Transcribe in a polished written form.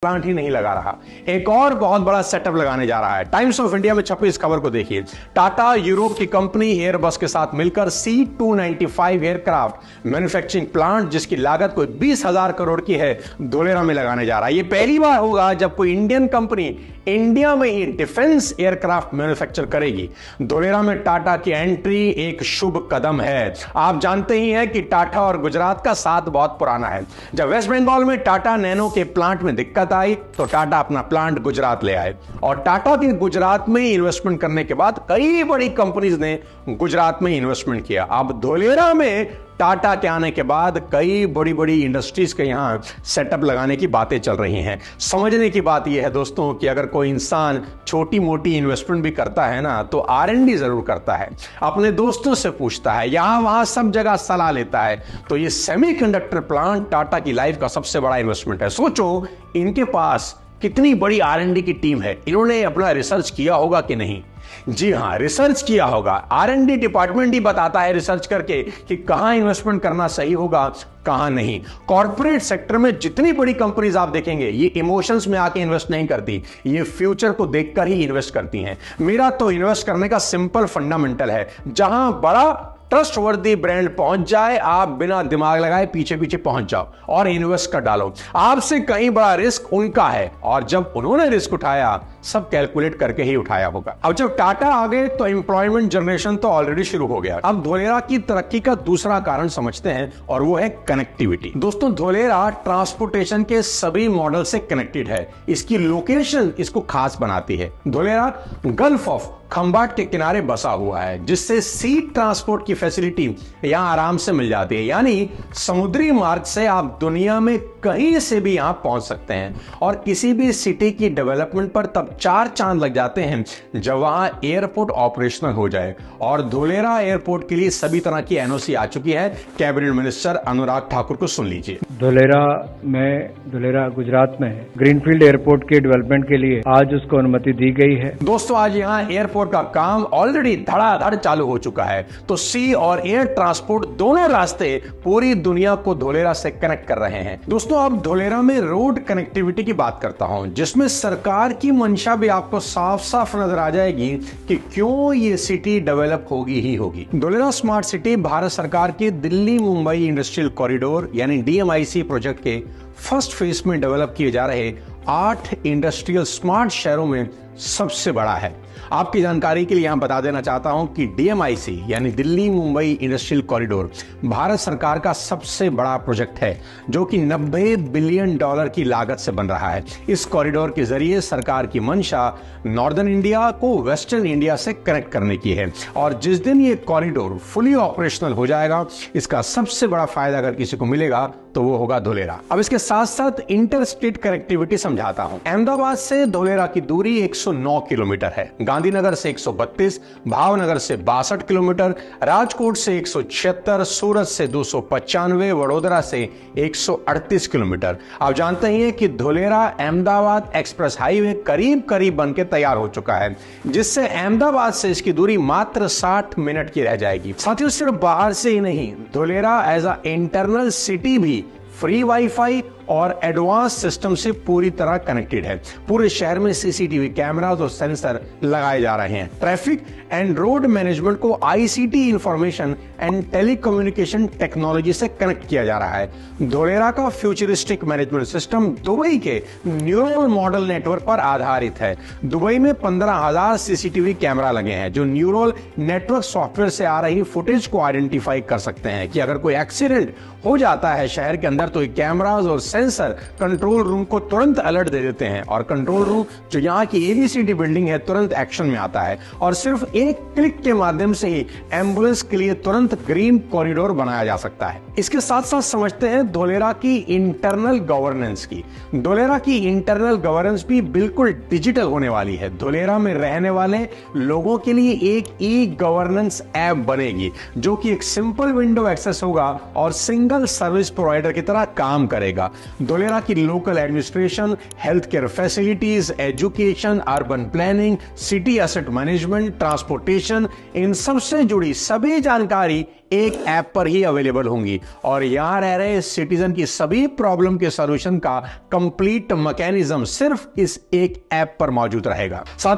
Plant ही नहीं लगा रहा, एक और बहुत बड़ा सेटअप लगाने जा रहा है। टाइम्स ऑफ इंडिया में छपी इस खबर को देखिए। टाटा यूरोप की कंपनी एयरबस के साथ मिलकर C295 एयरक्राफ्ट मैन्युफैक्चरिंग प्लांट, जिसकी लागत कोई 20,000 करोड़ की है, धोलेरा में लगाने जा रहा है। यह पहली बार होगा जब कोई इंडियन कंपनी इंडिया में ही डिफेंस एयरक्राफ्ट मैन्युफैक्चर करेगी। धोलेरा में टाटा की एंट्री एक शुभ कदम है। आप जानते ही हैं कि टाटा और गुजरात का साथ बहुत पुराना है। जब वेस्ट बंगाल में टाटा नैनो के प्लांट में दिक्कत आई तो टाटा अपना प्लांट गुजरात ले आए, और टाटा के गुजरात में इन्वेस्टमेंट करने के बाद कई बड़ी कंपनीज ने गुजरात में इन्वेस्टमेंट किया। अब धोलेरा में टाटा के आने के बाद कई बड़ी बड़ी इंडस्ट्रीज के यहां सेटअप लगाने की बातें चल रही हैं। समझने की बात यह है दोस्तों कि अगर कोई इंसान छोटी मोटी इन्वेस्टमेंट भी करता है ना, तो R&D जरूर करता है, अपने दोस्तों से पूछता है, यहां वहां सब जगह सलाह लेता है। तो ये सेमीकंडक्टर प्लांट टाटा की लाइफ का सबसे बड़ा इन्वेस्टमेंट है। सोचो इनके पास कितनी बड़ी R&D की टीम है। इन्होंने अपना रिसर्च किया होगा कि नहीं? जी हां, रिसर्च किया होगा। R&D डिपार्टमेंट ही बताता है रिसर्च करके कि कहां इन्वेस्टमेंट करना सही होगा, कहां नहीं। कॉर्पोरेट सेक्टर में जितनी बड़ी कंपनीज आप देखेंगे, ये इमोशंस में आके इन्वेस्ट नहीं करती, ये फ्यूचर को देखकर ही इन्वेस्ट करती हैं। मेरा तो इन्वेस्ट करने का सिंपल फंडामेंटल है, जहां बड़ा ट्रस्टवर्दी ब्रांड पहुंच जाए, आप बिना दिमाग लगाए पीछे पीछे पहुंच जाओ और इन्वेस्ट कर डालो। आपसे कहीं बड़ा रिस्क उनका है, और जब उन्होंने रिस्क उठाया सब कैलकुलेट करके ही उठाया होगा। अब जब टाटा आ गए तो एम्प्लॉयमेंट जनरेशन तो ऑलरेडी शुरू हो गया। अब धोलेरा की तरक्की का दूसरा कारण समझते हैं, और वो है कनेक्टिविटी। दोस्तों, धोलेरा ट्रांसपोर्टेशन के सभी मॉडल से कनेक्टेड है। इसकी लोकेशन इसको खास बनाती है। धोलेरा गल्फ ऑफ खंबाट के किनारे बसा हुआ है, जिससे सी ट्रांसपोर्ट की फैसिलिटी यहां आराम से मिल जाती है। यानी समुद्री मार्ग से आप दुनिया में कहीं से भी यहां पहुंच सकते हैं, और किसी भी सिटी की डेवलपमेंट पर तब 4 चांद लग जाते हैं जब वहां एयरपोर्ट ऑपरेशनल हो जाए। और धोलेरा एयरपोर्ट के लिए सभी तरह की एनओसी आ चुकी है। कैबिनेट मिनिस्टर अनुराग ठाकुर को सुन लीजिए। धोलेरा गुजरात में है। ग्रीनफील्ड एयरपोर्ट के डेवलपमेंट के लिए आज उसको अनुमति दी गई है। दोस्तों, आज यहाँ एयरपोर्ट का काम ऑलरेडी धड़ाधड़ चालू हो चुका है। तो सी और एयर ट्रांसपोर्ट दोनों रास्ते पूरी दुनिया को धोलेरा से कनेक्ट कर रहे हैं। दोस्तों, अब धोलेरा में रोड कनेक्टिविटी की बात करता हूं, जिसमें सरकार की मंशा भी आपको साफ साफ नजर आ जाएगी कि क्यों ये सिटी डेवलप होगी ही होगी। धोलेरा स्मार्ट सिटी भारत सरकार के दिल्ली मुंबई इंडस्ट्रियल कॉरिडोर यानी DMIC प्रोजेक्ट के फर्स्ट फेज में डेवलप किए जा रहे 8 इंडस्ट्रियल स्मार्ट शहरों में सबसे बड़ा है। आपकी जानकारी के लिए यहां बता देना चाहता हूं कि DMIC यानी दिल्ली मुंबई इंडस्ट्रियल कॉरिडोर भारत सरकार का सबसे बड़ा प्रोजेक्ट है, जो कि $90 बिलियन की लागत से बन रहा है। इस कॉरिडोर के जरिए सरकार की मंशा नॉर्दर्न इंडिया को वेस्टर्न इंडिया से कनेक्ट करने की है, और जिस दिन ये कॉरिडोर फुली ऑपरेशनल हो जाएगा, इसका सबसे बड़ा फायदा अगर किसी को मिलेगा तो वो होगा धोलेरा। अब इसके साथ साथ इंटर स्टेट कनेक्टिविटी समझाता हूं। अहमदाबाद से धोलेरा की दूरी 109 किलोमीटर है, गांधीनगर से 132, भावनगर से 62 किलोमीटर, राजकोट से 176, सूरत से 295, वडोदरा से 138 किलोमीटर। आप जानते ही हैं कि धोलेरा अहमदाबाद एक्सप्रेस हाईवे करीब करीब बन के तैयार हो चुका है, जिससे अहमदाबाद से इसकी दूरी मात्र 60 मिनट की रह जाएगी। साथियों, सिर्फ बाहर से ही नहीं, Dholera as a internal city भी फ्री वाईफाई और एडवांस सिस्टम से पूरी तरह कनेक्टेड है। पूरे शहर में CCTV कैमरास और सेंसर लगाए जा रहे हैं। ट्रैफिक एंड रोड मैनेजमेंट को ICT information and telecommunication technology से कनेक्ट किया जा रहा है। धोलेरा का फ्यूचरिस्टिक मैनेजमेंट सिस्टम दुबई के न्यूरल मॉडल नेटवर्क पर आधारित है। दुबई में 15,000 CCTV कैमरा लगे हैं, जो न्यूरल नेटवर्क सॉफ्टवेयर से आ रही फुटेज को आइडेंटिफाई कर सकते हैं कि अगर कोई एक्सीडेंट हो जाता है शहर के अंदर, तो कैमरास और सेंसर कंट्रोल रूम को तुरंत अलर्ट दे देते हैं, और कंट्रोल रूम जो यहाँ की ABCD बिल्डिंग है तुरंत एक्शन में आता है, और सिर्फ एक क्लिक के माध्यम से ही एम्बुलेंस के लिए तुरंत ग्रीन कॉरिडोर बनाया जा सकता है। इसके साथ साथ समझते हैं धोलेरा की इंटरनल गवर्नेंस की। धोलेरा की इंटरनल गवर्नेंस भी बिल्कुल डिजिटल होने वाली है। धोलेरा में रहने वाले लोगों के लिए एक E-गवर्नेंस ऐप बनेगी, जो कि एक सिंपल विंडो एक्सेस होगा और सिंगल सर्विस प्रोवाइडर की तरह काम करेगा। धोलेरा की local administration, health care facilities, education, urban planning, city asset management, transportation, इन सबसे जुड़ी सभी जानकारी एक ऐप पर ही अवेलेबल होंगी और यहां रह रहे सिटीजन की सभी प्रॉब्लम के सॉल्यूशन का कंप्लीट मैकेनिज्म सिर्फ इस एक ऐप पर मौजूद रहेगा। साथ